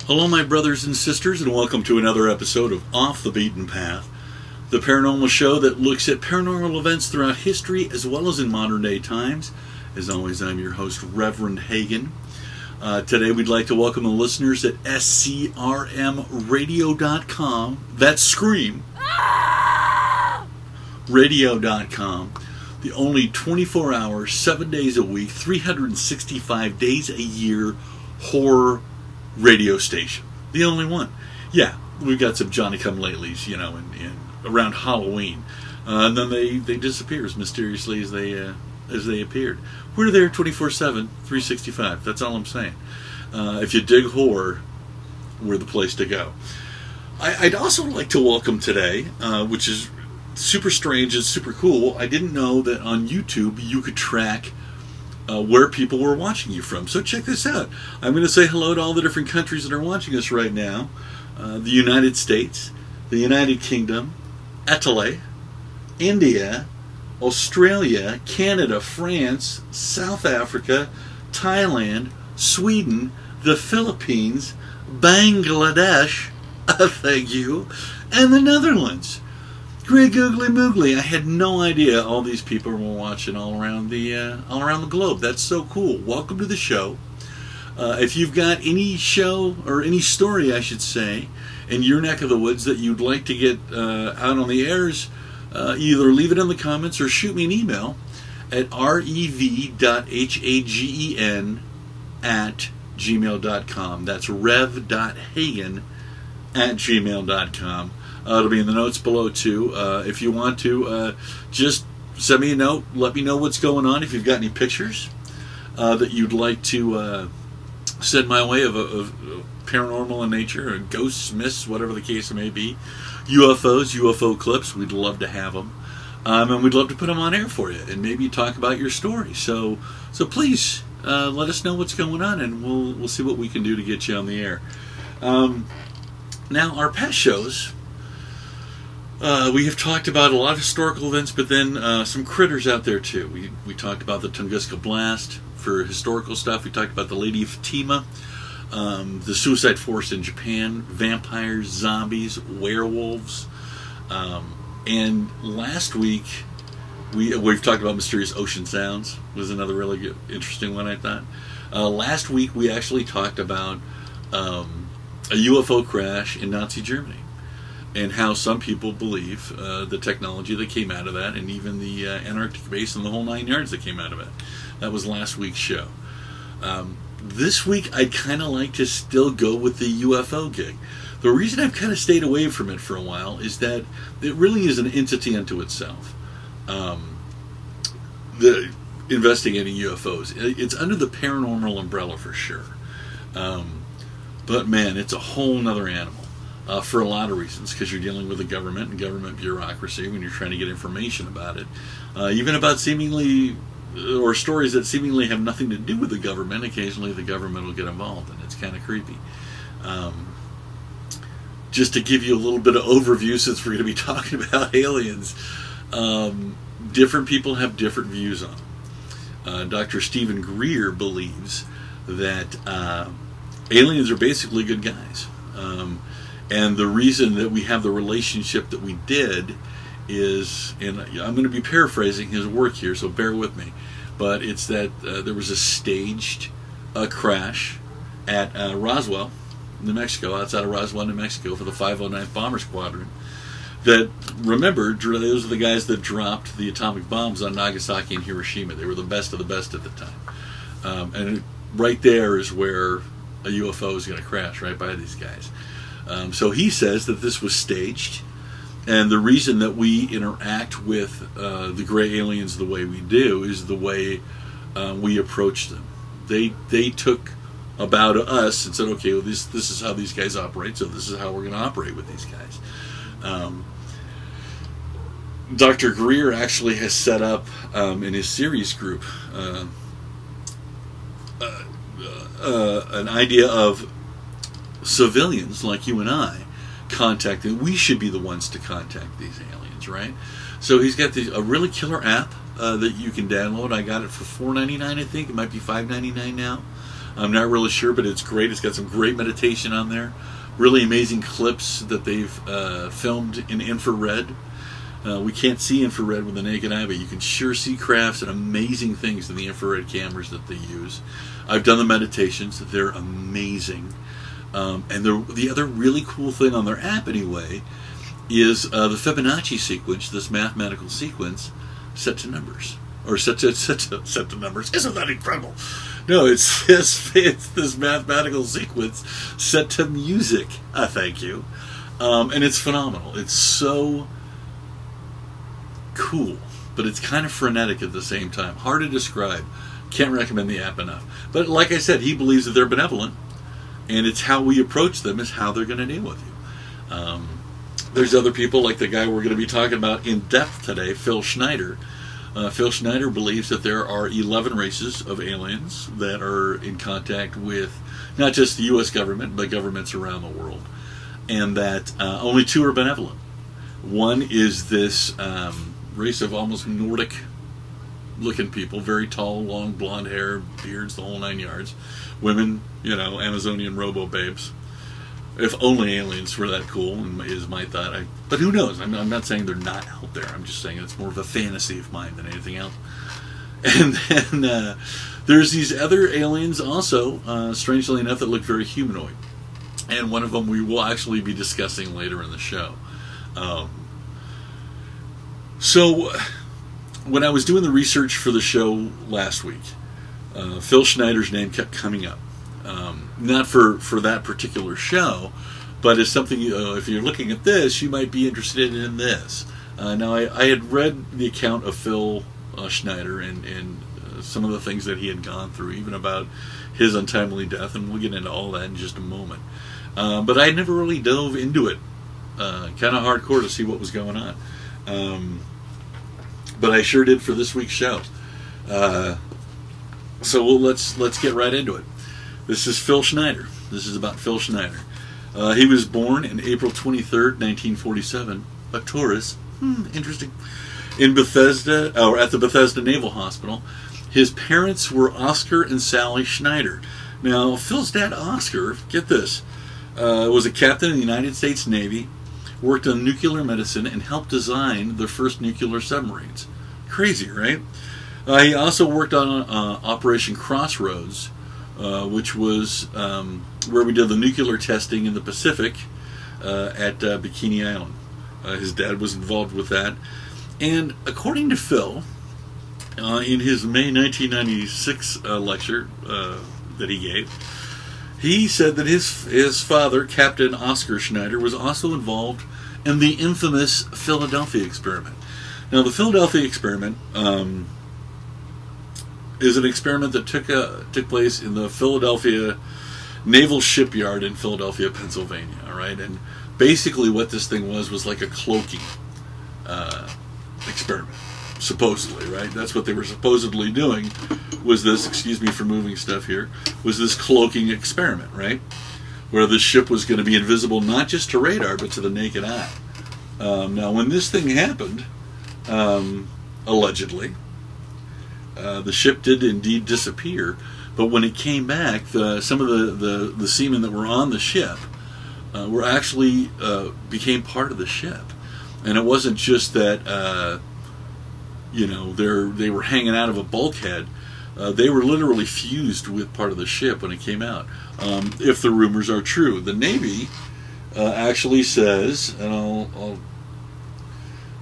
Hello, my brothers and sisters, and welcome to another episode of Off the Beaten Path, the paranormal show that looks at paranormal events throughout history as well as in modern day times. As always, I'm your host, Rev.hagen. Today, we'd like to welcome the listeners at SCRMradio.com. That's Scream. Radio.com. The only 24 hours, 7 days a week, 365 days a year horror radio station. The only one. Yeah, we've got some Johnny-come-latelys, in around Halloween. And then they disappear as mysteriously as they appeared. We're there 24/7, 365. That's all I'm saying. If you dig horror, we're the place to go. I'd also like to welcome today, which is super strange and super cool. I didn't know that on YouTube you could track where people were watching you from. So check this out. I'm going to say hello to all the different countries that are watching us right now. The United States, the United Kingdom, Italy, India, Australia, Canada, France, South Africa, Thailand, Sweden, the Philippines, Bangladesh, thank you, and the Netherlands. Great googly moogly. I had no idea all these people were watching all around the globe. That's so cool. Welcome to the show. If you've got any show, or any story, I should say, in your neck of the woods that you'd like to get out on the airs, either leave it in the comments or shoot me an email at rev.hagen@gmail.com. That's rev.hagen@gmail.com. It'll be in the notes below, too. If you want to, just send me a note. Let me know what's going on. If you've got any pictures that you'd like to send my way of paranormal in nature, or ghosts, myths, whatever the case may be. UFOs, UFO clips, we'd love to have them. And we'd love to put them on air for you and maybe talk about your story. So please let us know what's going on, and we'll see what we can do to get you on the air. Now, our past shows, we have talked about a lot of historical events, but then some critters out there too. We talked about the Tunguska Blast for historical stuff. We talked about the Lady of Fatima, the suicide forest in Japan, vampires, zombies, werewolves, and last week we've talked about mysterious ocean sounds. Was another really good, interesting one, I thought. Last week we actually talked about a UFO crash in Nazi Germany, and how some people believe the technology that came out of that, and even the Antarctic base and the whole 9 yards that came out of it. That was last week's show. This week, I'd kind of like to still go with the UFO gig. The reason I've kind of stayed away from it for a while is that it really is an entity unto itself. The investigating UFOs. It's under the paranormal umbrella for sure. But man, it's a whole nother animal. For a lot of reasons, because you're dealing with the government and government bureaucracy when you're trying to get information about it. Even about seemingly, or stories that seemingly have nothing to do with the government, occasionally the government will get involved, and it's kind of creepy. Just to give you a little bit of overview, since we're going to be talking about aliens, different people have different views on them. Dr. Steven Greer believes that aliens are basically good guys. And the reason that we have the relationship that we did is, and I'm going to be paraphrasing his work here, so bear with me, but it's that there was a staged crash at Roswell, New Mexico, outside of Roswell, New Mexico, for the 509th Bomber Squadron. That, remember, those are the guys that dropped the atomic bombs on Nagasaki and Hiroshima. They were the best of the best at the time. And right there is where a UFO is going to crash, right by these guys. So he says that this was staged, and the reason that we interact with the gray aliens the way we do is the way we approach them. They took about us and said, okay, well, this is how these guys operate, so this is how we're going to operate with these guys. Dr. Greer actually has set up in his series group an idea of civilians like you and I contacting. We should be the ones to contact these aliens, right? So he's got a really killer app that you can download. I got it for $4.99, I think. It might be $5.99 now. I'm not really sure, but it's great. It's got some great meditation on there. Really amazing clips that they've filmed in infrared. We can't see infrared with the naked eye, but you can sure see crafts and amazing things in the infrared cameras that they use. I've done the meditations. They're amazing. And the other really cool thing on their app, anyway, is the Fibonacci sequence, this mathematical sequence, set to numbers. Or set to numbers. Isn't that incredible? No, it's this mathematical sequence set to music. Thank you. And it's phenomenal. It's so cool, but it's kind of frenetic at the same time. Hard to describe. Can't recommend the app enough. But like I said, he believes that they're benevolent, and it's how we approach them is how they're going to deal with you. There's other people, like the guy we're going to be talking about in depth today, Phil Schneider. Phil Schneider believes that there are 11 races of aliens that are in contact with not just the U.S. government, but governments around the world, and that only 2 are benevolent. One is this race of almost Nordic-looking people, very tall, long blonde hair, beards, the whole 9 yards. Women, Amazonian robo-babes. If only aliens were that cool, is my thought. But who knows? I'm not saying they're not out there. I'm just saying it's more of a fantasy of mine than anything else. And then there's these other aliens also, strangely enough, that look very humanoid. And one of them we will actually be discussing later in the show. So when I was doing the research for the show last week, Phil Schneider's name kept coming up. Not for that particular show, but as something, if you're looking at this, you might be interested in this. Now, I had read the account of Phil Schneider and some of the things that he had gone through, even about his untimely death, and we'll get into all that in just a moment. But I never really dove into it kind of hardcore to see what was going on. But I sure did for this week's show. So let's get right into it. This is Phil Schneider. This is about Phil Schneider. He was born in April 23rd, 1947, a Taurus. Interesting. In Bethesda, or at the Bethesda Naval Hospital. His parents were Oscar and Sally Schneider. Now, Phil's dad, Oscar, get this, was a captain in the United States Navy, worked on nuclear medicine, and helped design the first nuclear submarines. Crazy, right? He also worked on Operation Crossroads, which was where we did the nuclear testing in the Pacific at Bikini Island. His dad was involved with that. And according to Phil, in his May 1996 lecture that he gave, he said that his father, Captain Oscar Schneider, was also involved in the infamous Philadelphia experiment. Now, the Philadelphia experiment is an experiment that took place in the Philadelphia Naval Shipyard in Philadelphia, Pennsylvania. All right, and basically what this thing was like a cloaking experiment, supposedly. Right, that's what they were supposedly doing. Was this? Excuse me for moving stuff here. Was this cloaking experiment? Right, where the ship was going to be invisible not just to radar but to the naked eye. Now, when this thing happened, allegedly. The ship did indeed disappear, but when it came back, some of the seamen that were on the ship were actually became part of the ship, and it wasn't just that they were hanging out of a bulkhead. They were literally fused with part of the ship when it came out. If the rumors are true, the Navy actually says, and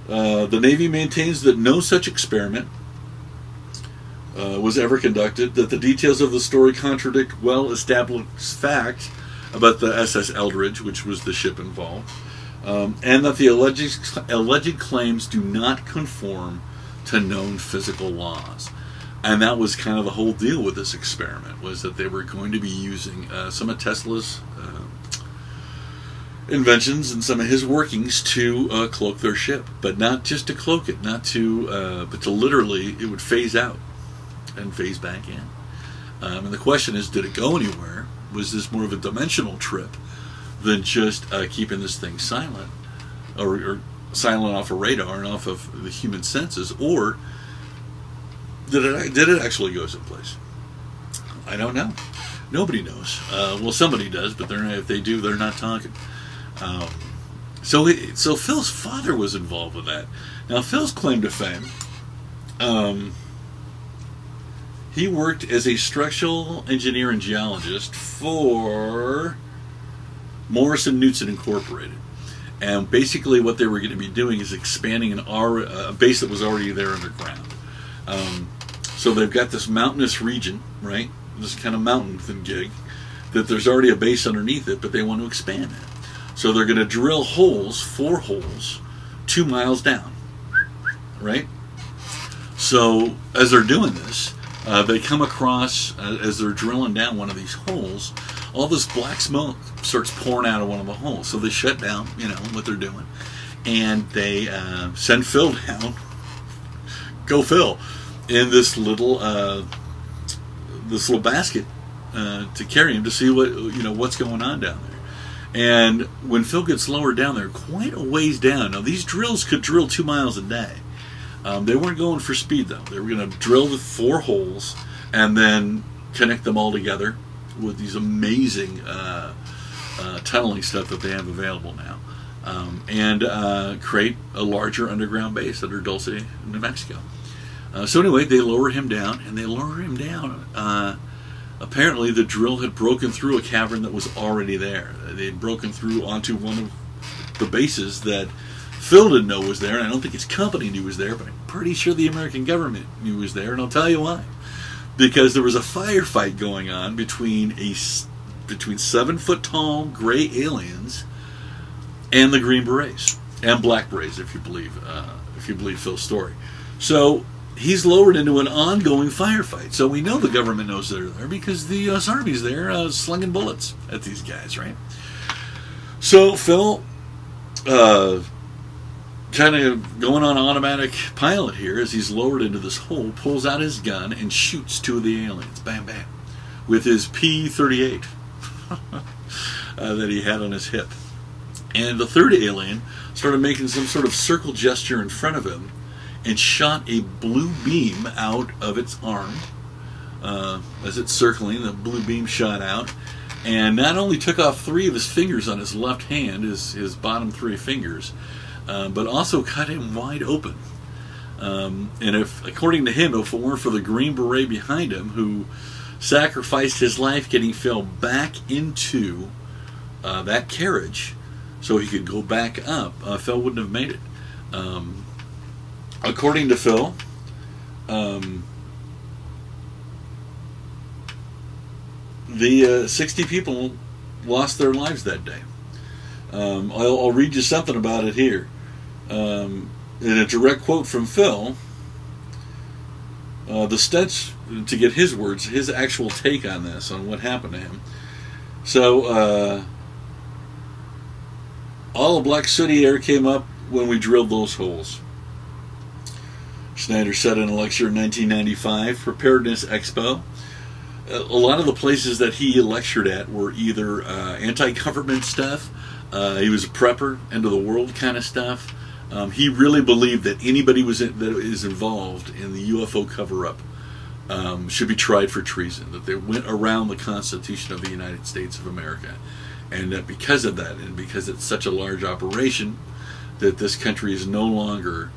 the Navy maintains that no such experiment was ever conducted, that the details of the story contradict well-established facts about the SS Eldridge, which was the ship involved, and that the alleged claims do not conform to known physical laws. And that was kind of the whole deal with this experiment, was that they were going to be using some of Tesla's inventions and some of his workings to cloak their ship, but not just to cloak it, but to literally, it would phase out and phase back in. And the question is, did it go anywhere? Was this more of a dimensional trip than just keeping this thing silent, or silent off of radar and off of the human senses, or did it actually go someplace? I don't know. Nobody knows. Well, somebody does, but if they do, they're not talking. So Phil's father was involved with that. Now, Phil's claim to fame, he worked as a structural engineer and geologist for Morrison Knudsen Incorporated. And basically what they were going to be doing is expanding a base that was already there underground. So they've got this mountainous region, right? This kind of mountain gig, that there's already a base underneath it, but they want to expand it. So they're going to drill 4 holes, 2 miles down, right? So as they're doing this, they come across, as they're drilling down one of these holes, all this black smoke starts pouring out of one of the holes. So they shut down, what they're doing, and they send Phil down. Go Phil, in this little basket to carry him to see what's going on down there. And when Phil gets lowered down there, quite a ways down. Now these drills could drill 2 miles a day. They weren't going for speed though. They were going to drill the 4 holes and then connect them all together with these amazing tunneling stuff that they have available now, and create a larger underground base under Dulce, New Mexico. So anyway, they lower him down, and they lower him down. Apparently, the drill had broken through a cavern that was already there. They had broken through onto one of the bases that Phil didn't know was there, and I don't think his company knew was there, but I'm pretty sure the American government knew was there, and I'll tell you why. Because there was a firefight going on between 7-foot-tall gray aliens and the Green Berets and Black Berets, if you believe Phil's story. So he's lowered into an ongoing firefight. So we know the government knows they're there because the U.S. Army's there slinging bullets at these guys, right? So Phil, kind of going on automatic pilot here as he's lowered into this hole, pulls out his gun and shoots 2 of the aliens, bam bam, with his P-38 that he had on his hip. And the third alien started making some sort of circle gesture in front of him and shot a blue beam out of its arm. As it's circling, the blue beam shot out and not only took off 3 of his fingers on his left hand, his bottom 3 fingers, but also cut him wide open. And if, according to him, if it weren't for the Green Beret behind him, who sacrificed his life getting Phil back into that carriage so he could go back up, Phil wouldn't have made it. According to Phil, the 60 people lost their lives that day. I'll read you something about it here. In a direct quote from Phil, the stench, to get his words, his actual take on this, on what happened to him. So, all the black sooty air came up when we drilled those holes. Schneider said in a lecture in 1995, Preparedness Expo. A lot of the places that he lectured at were either anti-government stuff, he was a prepper, end of the world kind of stuff. He really believed that anybody that is involved in the UFO cover-up should be tried for treason, that they went around the Constitution of the United States of America, and that because of that, and because it's such a large operation, that this country is no longer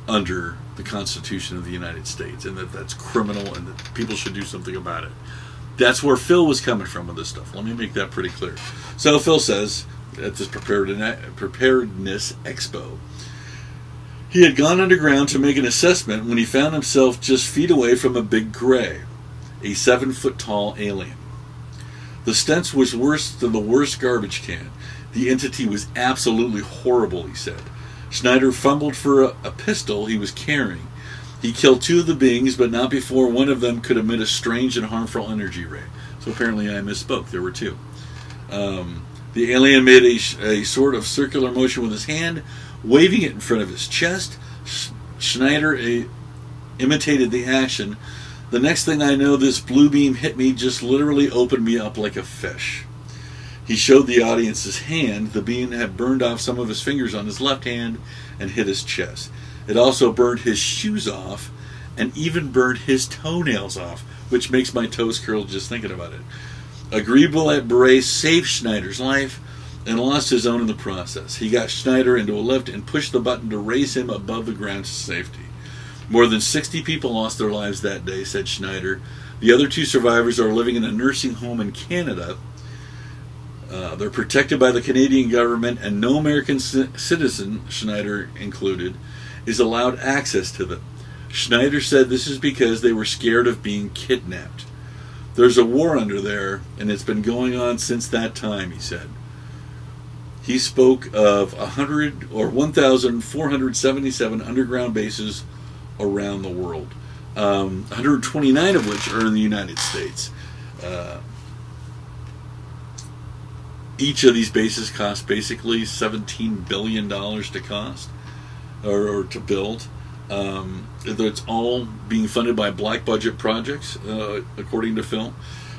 under the Constitution of the United States, and that's criminal, and that people should do something about it. That's where Phil was coming from with this stuff. Let me make that pretty clear. So Phil says at this Preparedness Expo, he had gone underground to make an assessment when he found himself just feet away from a big gray, a 7-foot-tall alien. The stench was worse than the worst garbage can. The entity was absolutely horrible, he said. Schneider fumbled for a pistol he was carrying. He killed 2 of the beings, but not before one of them could emit a strange and harmful energy ray. So apparently I misspoke. There were 2. The alien made a sort of circular motion with his hand, waving it in front of his chest. Schneider imitated the action. The next thing I know, this blue beam hit me, just literally opened me up like a fish. He showed the audience his hand. The beam had burned off some of his fingers on his left hand and hit his chest. It also burned his shoes off and even burned his toenails off, which makes my toes curl just thinking about it. A Green Beret saved Schneider's life and lost his own in the process. He got Schneider into a lift and pushed the button to raise him above the ground to safety. More than 60 people lost their lives that day, said Schneider. The other 2 survivors are living in a nursing home in Canada. They're protected by the Canadian government, and no American citizen, Schneider included, is allowed access to them. Schneider said this is because they were scared of being kidnapped. There's a war under there, and it's been going on since that time, he said. He spoke of 1,477 underground bases around the world, 129 of which are in the United States. Each of these bases cost basically $17 billion to cost, or to build. It's all being funded by black budget projects, according to Phil,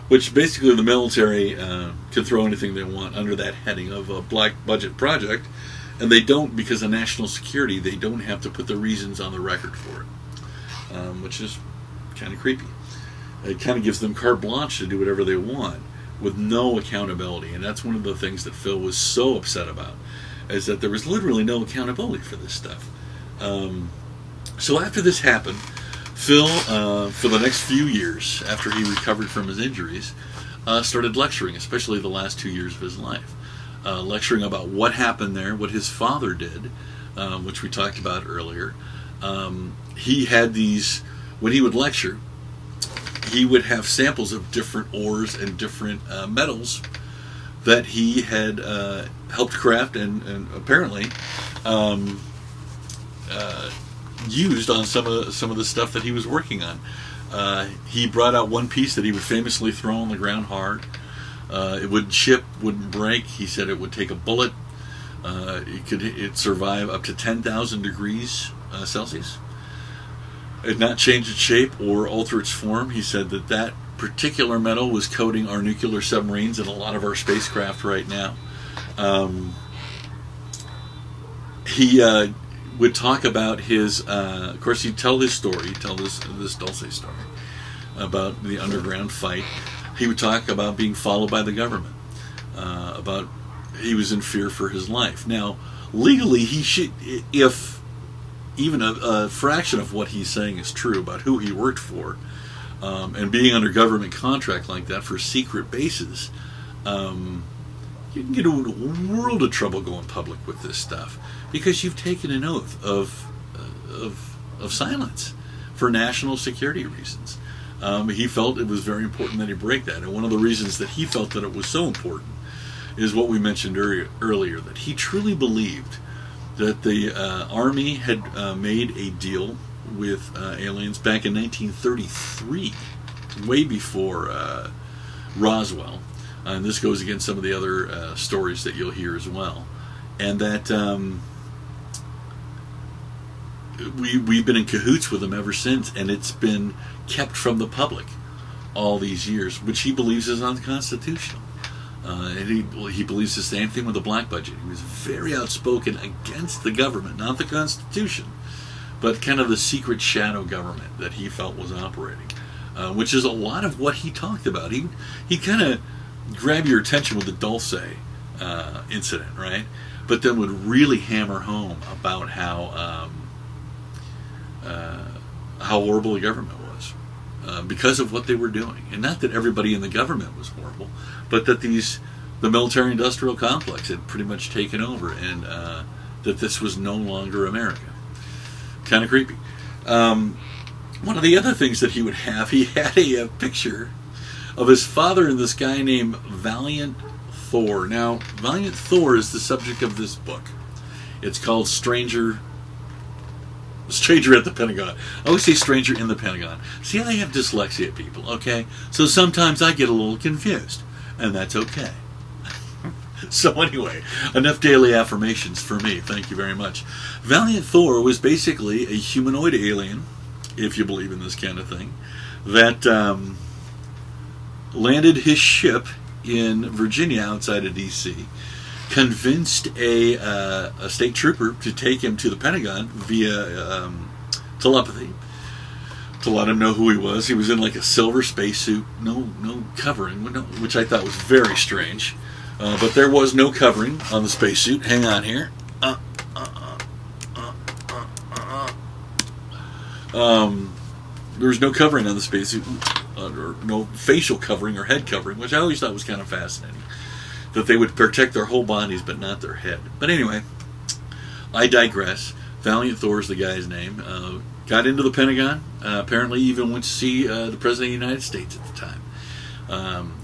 which basically the military can throw anything they want under that heading of a black budget project, and they don't, because of national security, they don't have to put the reasons on the record for it, which is kind of creepy. It kind of gives them carte blanche to do whatever they want with no accountability, and that's one of the things that Phil was so upset about, is that there was literally no accountability for this stuff. So after this happened, Phil, for the next few years, after he recovered from his injuries, started lecturing, especially the last 2 years of his life. Lecturing about what happened there, what his father did, which we talked about earlier. He had these, when he would lecture, he would have samples of different ores and different metals that he had helped craft and apparently used on some of the stuff that he was working on. He brought out one piece that he would famously throw on the ground hard. It wouldn't chip, wouldn't break. He said it would take a bullet. It'd survive up to 10,000 degrees Celsius. It'd not change its shape or alter its form. He said that particular metal was coating our nuclear submarines and a lot of our spacecraft right now. He would talk about his, of course, he'd tell his story, this Dulce story about the underground fight. He would talk about being followed by the government, about he was in fear for his life. Now, legally, he should, if even a fraction of what he's saying is true about who he worked for, and being under government contract like that for secret bases, you can get in a world of trouble going public with this stuff, because you've taken an oath of silence for national security reasons. He felt it was very important that he break that, and one of the reasons that he felt that it was so important is what we mentioned earlier, that he truly believed that the Army had made a deal with aliens back in 1933, way before Roswell. And this goes against some of the other stories that you'll hear as well. And that we've been in cahoots with them ever since, and it's been kept from the public all these years, which he believes is unconstitutional. And he believes the same thing with the black budget. He was very outspoken against the government, not the Constitution, but kind of the secret shadow government that he felt was operating, which is a lot of what he talked about. He kind of grab your attention with the Dulce incident, right? But then would really hammer home about how horrible the government was because of what they were doing. And not that everybody in the government was horrible, but that the military-industrial complex had pretty much taken over, and that this was no longer America. Kind of creepy. One of the other things that he would have, he had a picture of his father and this guy named Valiant Thor. Now, Valiant Thor is the subject of this book. It's called Stranger at the Pentagon. I always say Stranger in the Pentagon. See, I have dyslexia, people, okay? So sometimes I get a little confused, and that's okay. So anyway, enough daily affirmations for me. Thank you very much. Valiant Thor was basically a humanoid alien, if you believe in this kind of thing, that landed his ship in Virginia outside of D.C., convinced a state trooper to take him to the Pentagon via telepathy, to let him know who he was. He was in like a silver spacesuit, no covering, which I thought was very strange. But there was no covering on the spacesuit. Hang on here. There was no covering on the spacesuit, or no facial covering or head covering, which I always thought was kind of fascinating. That they would protect their whole bodies, but not their head. But anyway, I digress. Valiant Thor's the guy's name. Got into the Pentagon. Apparently even went to see the President of the United States at the time.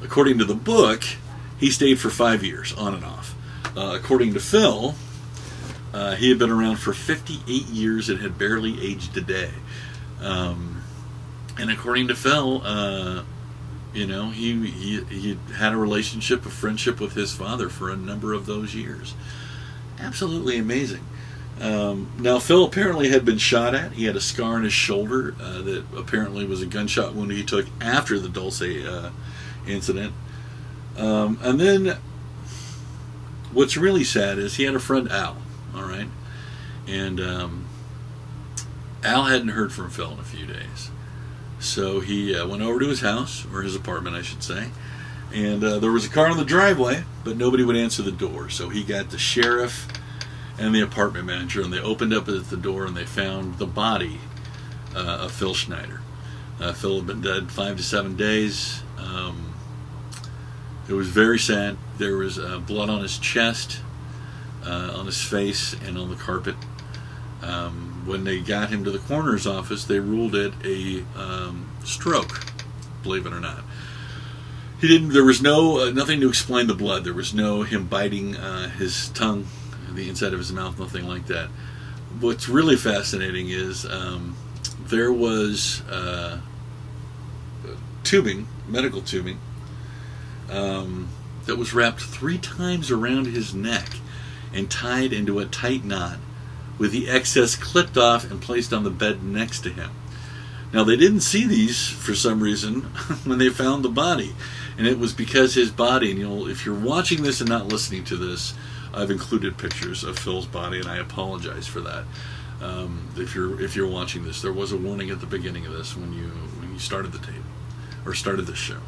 According to the book, he stayed for 5 years, on and off. According to Phil, he had been around for 58 years and had barely aged a day. And according to Phil, he had a relationship, a friendship with his father for a number of those years. Absolutely amazing. Now, Phil apparently had been shot at. He had a scar on his shoulder that apparently was a gunshot wound he took after the Dulce incident. And then what's really sad is he had a friend, Al, all right? And Al hadn't heard from Phil in a few days. So he went over to his house, or his apartment, I should say, and there was a car in the driveway, but nobody would answer the door. So he got the sheriff and the apartment manager, and they opened up at the door, and they found the body of Phil Schneider. Phil had been dead 5 to 7 days. It was very sad. There was blood on his chest, on his face, and on the carpet. When they got him to the coroner's office, they ruled it a stroke, believe it or not. There was nothing to explain the blood. There was no him biting his tongue, the inside of his mouth, nothing like that. What's really fascinating is there was tubing, medical tubing, that was wrapped 3 times around his neck and tied into a tight knot, with the excess clipped off and placed on the bed next to him. Now, they didn't see these for some reason when they found the body, and it was because his body, and if you're watching this and not listening to this, I've included pictures of Phil's body, and I apologize for that. If you're watching this, there was a warning at the beginning of this when you started the tape or started the show.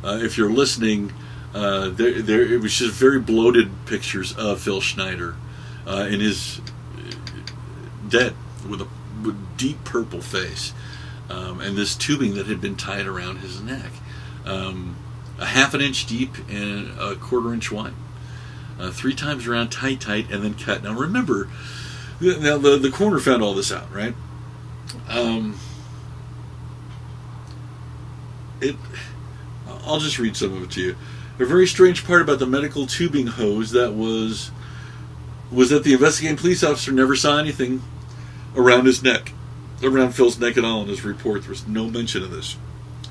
If you're listening, it was just very bloated pictures of Phil Schneider in his dead with a deep purple face, and this tubing that had been tied around his neck, a half an inch deep and a 1/4 inch wide, 3 times around, tight, and then cut. Now remember, now the coroner found all this out, right? I'll just read some of it to you. A very strange part about the medical tubing hose that was that the investigating police officer never saw anything around his neck, around Phil's neck at all in his report. There was no mention of this.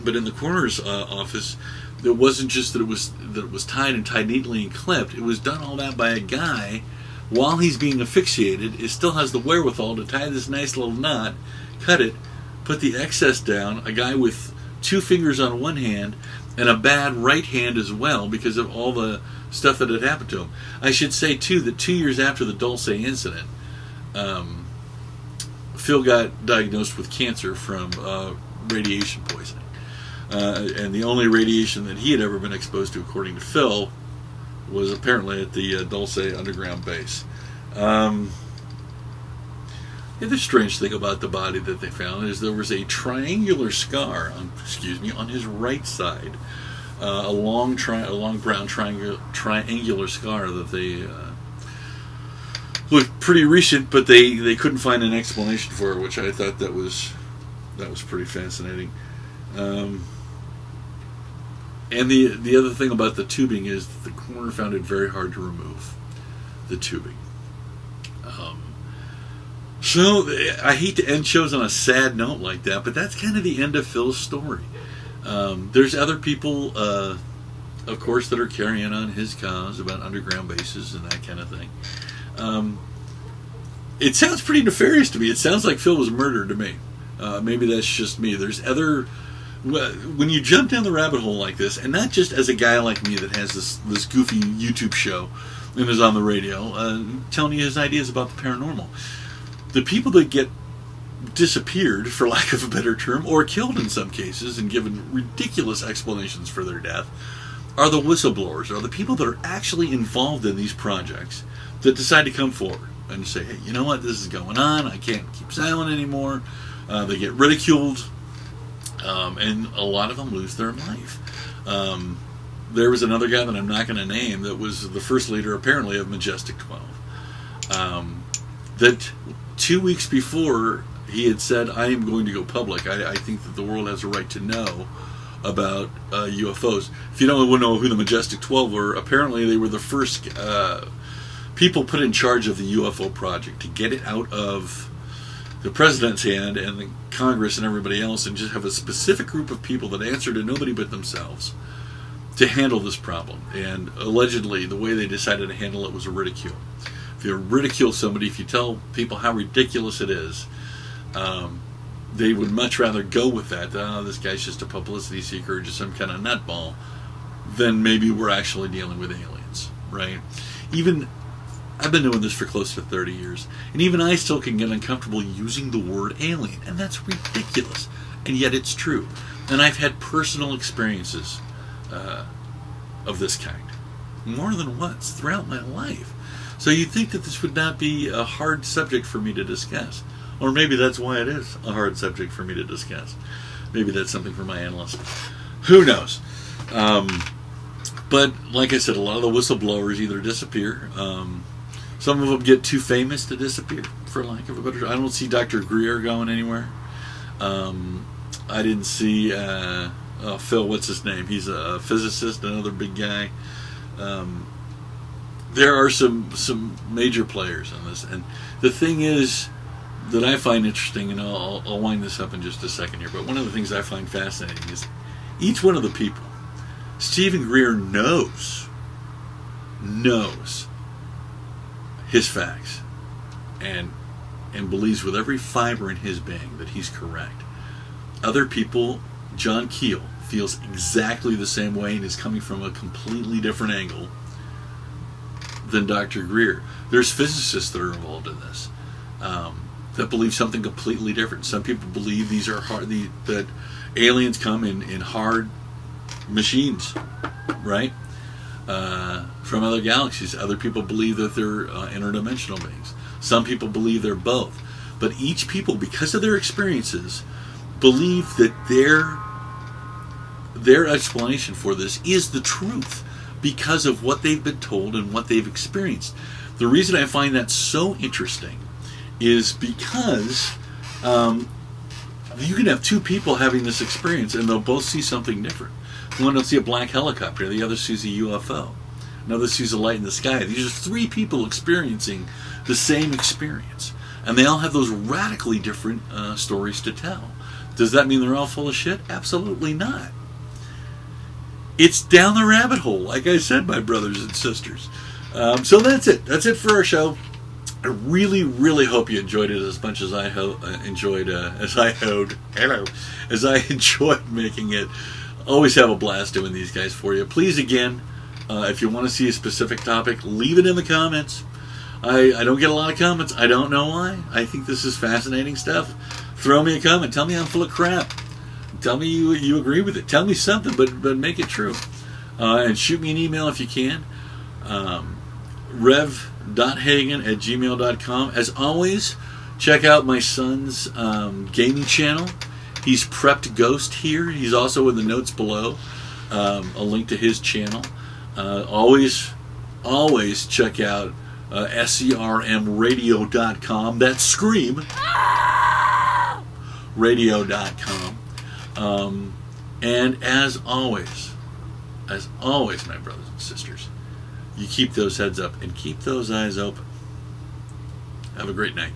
But in the coroner's office, it wasn't just that it was tied neatly and clipped. It was done all that by a guy while he's being asphyxiated. It still has the wherewithal to tie this nice little knot, cut it, put the excess down. A guy with 2 fingers on one hand and a bad right hand as well because of all the stuff that had happened to him. I should say, too, that 2 years after the Dulce incident, Phil got diagnosed with cancer from radiation poisoning. And the only radiation that he had ever been exposed to, according to Phil, was apparently at the Dulce underground base. The other strange thing about the body that they found is there was a triangular scar on his right side. A long brown triangular scar that they looked pretty recent, but they couldn't find an explanation for it, which I thought that was pretty fascinating. And the other thing about the tubing is that the coroner found it very hard to remove the tubing. So I hate to end shows on a sad note like that, but that's kind of the end of Phil's story. There's other people, of course, that are carrying on his cause about underground bases and that kind of thing. It sounds pretty nefarious to me. It sounds like Phil was murdered to me. Maybe that's just me. There's other... When you jump down the rabbit hole like this, and not just as a guy like me that has this goofy YouTube show and is on the radio telling you his ideas about the paranormal, the people that get disappeared, for lack of a better term, or killed in some cases, and given ridiculous explanations for their death, are the whistleblowers, are the people that are actually involved in these projects that decide to come forward and say, hey, you know what, this is going on, I can't keep silent anymore. They get ridiculed, and a lot of them lose their life. There was another guy that I'm not going to name that was the first leader, apparently, of Majestic 12. That 2 weeks before, he had said, I am going to go public. I think that the world has a right to know about UFOs. If you don't know who the Majestic 12 were, apparently they were the first people put in charge of the UFO project to get it out of the president's hand and the Congress and everybody else, and just have a specific group of people that answer to nobody but themselves to handle this problem. And allegedly, the way they decided to handle it was a ridicule. If you ridicule somebody, if you tell people how ridiculous it is, they would much rather go with that. Oh, this guy's just a publicity seeker or just some kind of nutball, than maybe we're actually dealing with aliens, right? Even, I've been doing this for close to 30 years, and even I still can get uncomfortable using the word alien, and that's ridiculous, and yet it's true. And I've had personal experiences of this kind, more than once, throughout my life. So you'd think that this would not be a hard subject for me to discuss. Or maybe that's why it is a hard subject for me to discuss. Maybe that's something for my analysts. Who knows? But like I said, a lot of the whistleblowers either disappear. Some of them get too famous to disappear, for lack of a better term. I don't see Dr. Greer going anywhere. I didn't see Phil, what's his name? He's a physicist, another big guy. There are some major players on this. And the thing is that I find interesting, and I'll wind this up in just a second here, but one of the things I find fascinating is each one of the people, Steven Greer knows his facts and believes with every fiber in his being that he's correct. Other people, John Keel, feels exactly the same way and is coming from a completely different angle than Dr. Greer. There's physicists that are involved in this that believe something completely different. Some people believe these are hard, that aliens come in hard machines, right? From other galaxies. Other people believe that they're interdimensional beings. Some people believe they're both. But each people, because of their experiences, believe that their explanation for this is the truth because of what they've been told and what they've experienced. The reason I find that so interesting is because you can have two people having this experience and they'll both see something different. One will see a black helicopter, the other sees a UFO. Another sees a light in the sky. These are three people experiencing the same experience. And they all have those radically different stories to tell. Does that mean they're all full of shit? Absolutely not. It's down the rabbit hole, like I said, my brothers and sisters. So that's it. That's it for our show. I really, really hope you enjoyed it as much as I enjoyed making it. Always have a blast doing these guys for you. Please, again, if you want to see a specific topic, leave it in the comments. I don't get a lot of comments. I don't know why. I think this is fascinating stuff. Throw me a comment. Tell me I'm full of crap. Tell me you agree with it. Tell me something, but make it true. And shoot me an email if you can. rev.hagen@gmail.com. As always, check out my son's gaming channel. He's Prepped Ghost here. He's also in the notes below. A link to his channel. Always check out SCRMradio.com. That's Scream. Radio.com. And as always, my brothers and sisters, you keep those heads up and keep those eyes open. Have a great night.